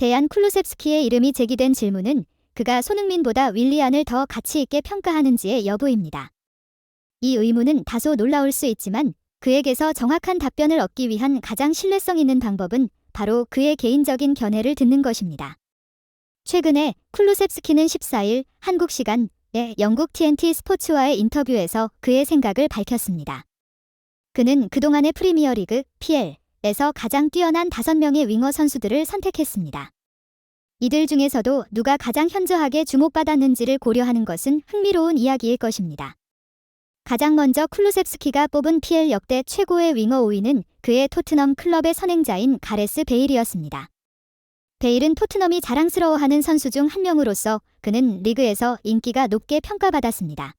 대안 쿨루셉스키의 이름이 제기된 질문은 그가 손흥민보다 윌리안을 더 가치 있게 평가하는지의 여부입니다. 이 의문은 다소 놀라울 수 있지만 그에게서 정확한 답변을 얻기 위한 가장 신뢰성 있는 방법은 바로 그의 개인적인 견해를 듣는 것입니다. 최근에 쿨루셉스키는 14일 한국 시간에 영국 TNT 스포츠와의 인터뷰에서 그의 생각을 밝혔습니다. 그는 그동안의 프리미어리그 PL에서 가장 뛰어난 5명의 윙어 선수들을 선택했습니다. 이들 중에서도 누가 가장 현저하게 주목받았는지를 고려하는 것은 흥미로운 이야기일 것입니다. 가장 먼저 쿨루셉스키가 뽑은 PL 역대 최고의 윙어 5위는 그의 토트넘 클럽의 선행자인 가레스 베일이었습니다. 베일은 토트넘이 자랑스러워하는 선수 중 한 명으로서 그는 리그에서 인기가 높게 평가받았습니다.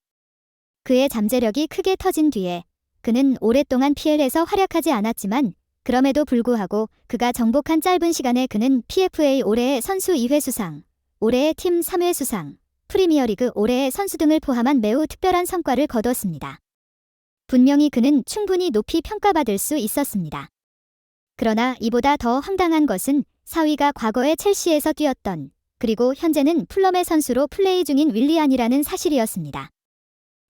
그의 잠재력이 크게 터진 뒤에 그는 오랫동안 PL에서 활약하지 않았지만 그럼에도 불구하고 그가 정복한 짧은 시간에 그는 PFA 올해의 선수 2회 수상, 올해의 팀 3회 수상, 프리미어리그 올해의 선수 등을 포함한 매우 특별한 성과를 거뒀습니다. 분명히 그는 충분히 높이 평가받을 수 있었습니다. 그러나 이보다 더 황당한 것은 4위가 과거에 첼시에서 뛰었던 그리고 현재는 풀럼의 선수로 플레이 중인 윌리안이라는 사실이었습니다.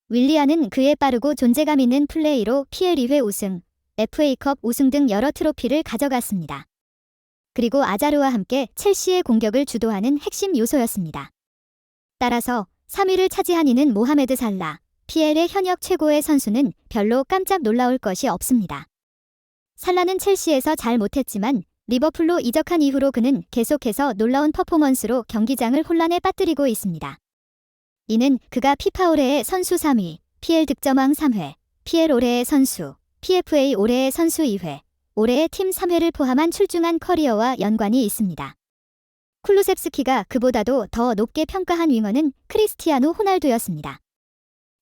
윌리안은 그의 빠르고 존재감 있는 플레이로 PL 2회 우승, FA컵 우승 등 여러 트로피를 가져갔습니다. 그리고 아자르와 함께 첼시의 공격을 주도하는 핵심 요소였습니다. 따라서 3위를 차지한 이는 모하메드 살라, PL의 현역 최고의 선수는 별로 깜짝 놀라울 것이 없습니다. 살라는 첼시에서 잘 못했지만 리버풀로 이적한 이후로 그는 계속해서 놀라운 퍼포먼스로 경기장을 혼란에 빠뜨리고 있습니다. 이는 그가 피파 올해의 선수 3위, PL 득점왕 3회, PL 올해의 선수, PFA 올해의 선수 2회, 올해의 팀 3회를 포함한 출중한 커리어와 연관이 있습니다. 쿨루셉스키가 그보다도 더 높게 평가한 윙어는 크리스티아누 호날두였습니다.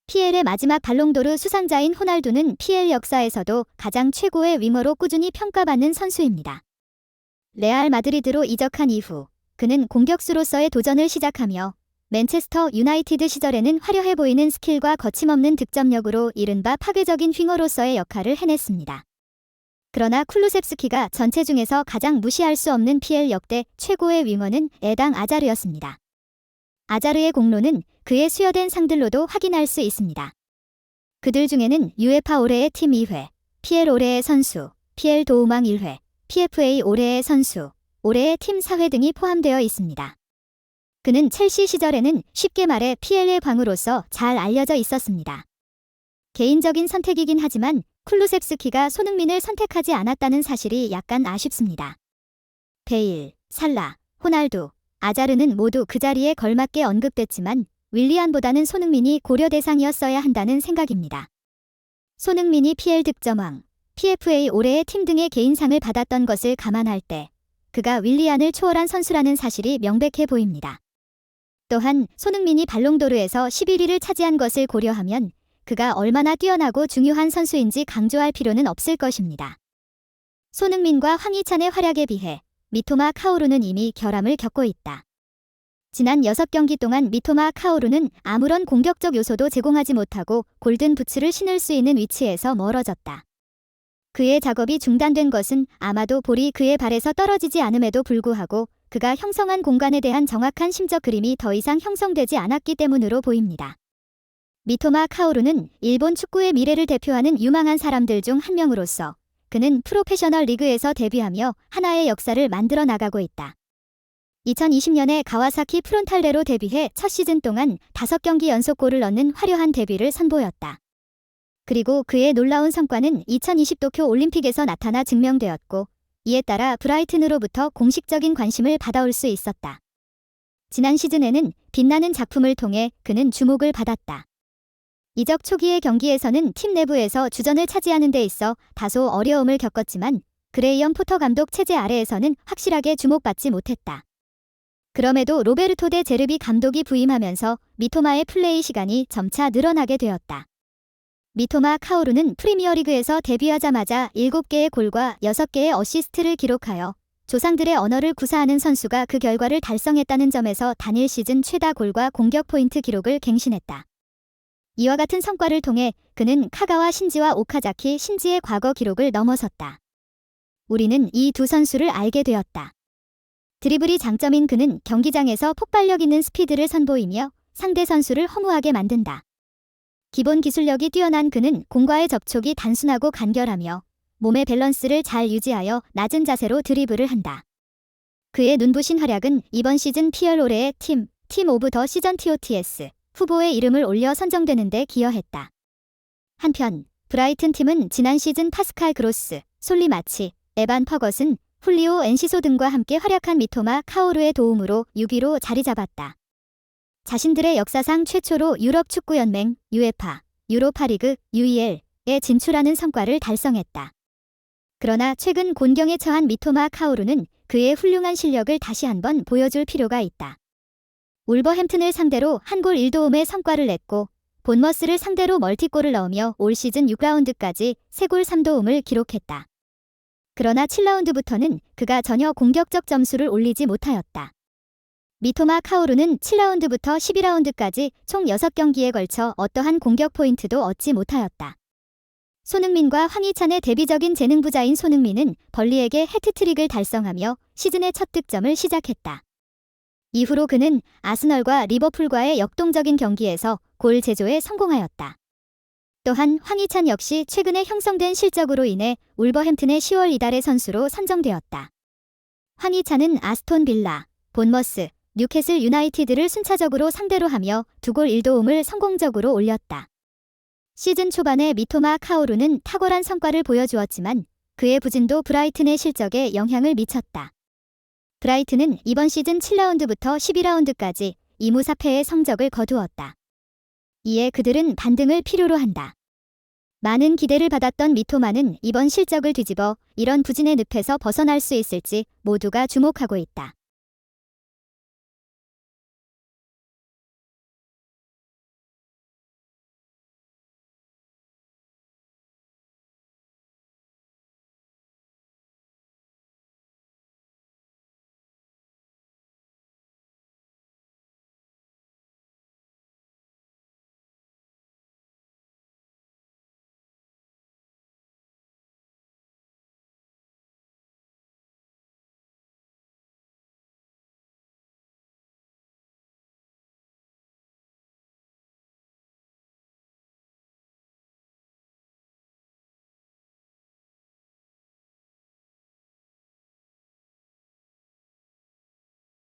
PL의 마지막 발롱도르 수상자인 호날두는 PL 역사에서도 가장 최고의 윙어로 꾸준히 평가받는 선수입니다. 레알 마드리드로 이적한 이후 그는 공격수로서의 도전을 시작하며 맨체스터 유나이티드 시절에는 화려해 보이는 스킬과 거침없는 득점력으로 이른바 파괴적인 윙어로서의 역할을 해냈습니다. 그러나 쿨루셉스키가 전체 중에서 가장 무시할 수 없는 PL 역대 최고의 윙어는 에당 아자르였습니다. 아자르의 공로는 그의 수여된 상들로도 확인할 수 있습니다. 그들 중에는 UEFA 올해의 팀 2회, PL 올해의 선수, PL 도움왕 1회, PFA 올해의 선수, 올해의 팀 4회 등이 포함되어 있습니다. 그는 첼시 시절에는 쉽게 말해 PL의 광으로서 잘 알려져 있었습니다. 개인적인 선택이긴 하지만 쿨루셉스키가 손흥민을 선택하지 않았다는 사실이 약간 아쉽습니다. 베일, 살라, 호날두, 아자르는 모두 그 자리에 걸맞게 언급됐지만 윌리안보다는 손흥민이 고려 대상이었어야 한다는 생각입니다. 손흥민이 PL 득점왕, PFA 올해의 팀 등의 개인상을 받았던 것을 감안할 때 그가 윌리안을 초월한 선수라는 사실이 명백해 보입니다. 또한 손흥민이 발롱도르에서 11위를 차지한 것을 고려하면 그가 얼마나 뛰어나고 중요한 선수인지 강조할 필요는 없을 것입니다. 손흥민과 황희찬의 활약에 비해 미토마 카오루는 이미 결함을 겪고 있다. 지난 6경기 동안 미토마 카오루는 아무런 공격적 요소도 제공하지 못하고 골든 부츠를 신을 수 있는 위치에서 멀어졌다. 그의 작업이 중단된 것은 아마도 볼이 그의 발에서 떨어지지 않음에도 불구하고 그가 형성한 공간에 대한 정확한 심적 그림이 더 이상 형성되지 않았기 때문으로 보입니다. 미토마 카오루는 일본 축구의 미래를 대표하는 유망한 사람들 중 한 명으로서 그는 프로페셔널 리그에서 데뷔하며 하나의 역사를 만들어 나가고 있다. 2020년에 가와사키 프론탈레로 데뷔해 첫 시즌 동안 5경기 연속 골을 넣는 화려한 데뷔를 선보였다. 그리고 그의 놀라운 성과는 2020 도쿄 올림픽에서 나타나 증명되었고 이에 따라 브라이튼으로부터 공식적인 관심을 받아올 수 있었다. 지난 시즌에는 빛나는 작품을 통해 그는 주목을 받았다. 이적 초기의 경기에서는 팀 내부에서 주전을 차지하는 데 있어 다소 어려움을 겪었지만 그레이엄 포터 감독 체제 아래에서는 확실하게 주목받지 못했다. 그럼에도 로베르토 데 제르비 감독이 부임하면서 미토마의 플레이 시간이 점차 늘어나게 되었다. 미토마 카오루는 프리미어리그에서 데뷔하자마자 7개의 골과 6개의 어시스트를 기록하여 조상들의 언어를 구사하는 선수가 그 결과를 달성했다는 점에서 단일 시즌 최다 골과 공격 포인트 기록을 갱신했다. 이와 같은 성과를 통해 그는 카가와 신지와 오카자키 신지의 과거 기록을 넘어섰다. 우리는 이 두 선수를 알게 되었다. 드리블이 장점인 그는 경기장에서 폭발력 있는 스피드를 선보이며 상대 선수를 허무하게 만든다. 기본 기술력이 뛰어난 그는 공과의 접촉이 단순하고 간결하며 몸의 밸런스를 잘 유지하여 낮은 자세로 드리블을 한다. 그의 눈부신 활약은 이번 시즌 피얼 올해의 팀 오브 더 시즌 TOTS 후보에 이름을 올려 선정되는 데 기여했다. 한편 브라이튼 팀은 지난 시즌 파스칼 그로스, 솔리 마치, 에반 퍼거슨, 훌리오 엔시소 등과 함께 활약한 미토마 카오루의 도움으로 6위로 자리 잡았다. 자신들의 역사상 최초로 유럽 축구연맹, UEFA, 유로파리그, UEL에 진출하는 성과를 달성했다. 그러나 최근 곤경에 처한 미토마 카오루는 그의 훌륭한 실력을 다시 한번 보여줄 필요가 있다. 울버햄튼을 상대로 한 골 1도움의 성과를 냈고 본머스를 상대로 멀티골을 넣으며 올 시즌 6라운드까지 3골 3도움을 기록했다. 그러나 7라운드부터는 그가 전혀 공격적 점수를 올리지 못하였다. 미토마 카오루는 7라운드부터 12라운드까지 총 6경기에 걸쳐 어떠한 공격 포인트도 얻지 못하였다. 손흥민과 황희찬의 대비적인 재능 부자인 손흥민은 벌리에게 해트트릭을 달성하며 시즌의 첫 득점을 시작했다. 이후로 그는 아스널과 리버풀과의 역동적인 경기에서 골 제조에 성공하였다. 또한 황희찬 역시 최근에 형성된 실적으로 인해 울버햄튼의 10월 이달의 선수로 선정되었다. 황희찬은 아스톤 빌라, 본머스, 뉴캐슬 유나이티드를 순차적으로 상대로 하며 2골 1도움을 성공적으로 올렸다. 시즌 초반에 미토마 카오루는 탁월한 성과를 보여주었지만 그의 부진도 브라이튼의 실적에 영향을 미쳤다. 브라이튼은 이번 시즌 7라운드부터 12라운드까지 2무 4패의 성적을 거두었다. 이에 그들은 반등을 필요로 한다. 많은 기대를 받았던 미토마는 이번 실적을 뒤집어 이런 부진의 늪에서 벗어날 수 있을지 모두가 주목하고 있다.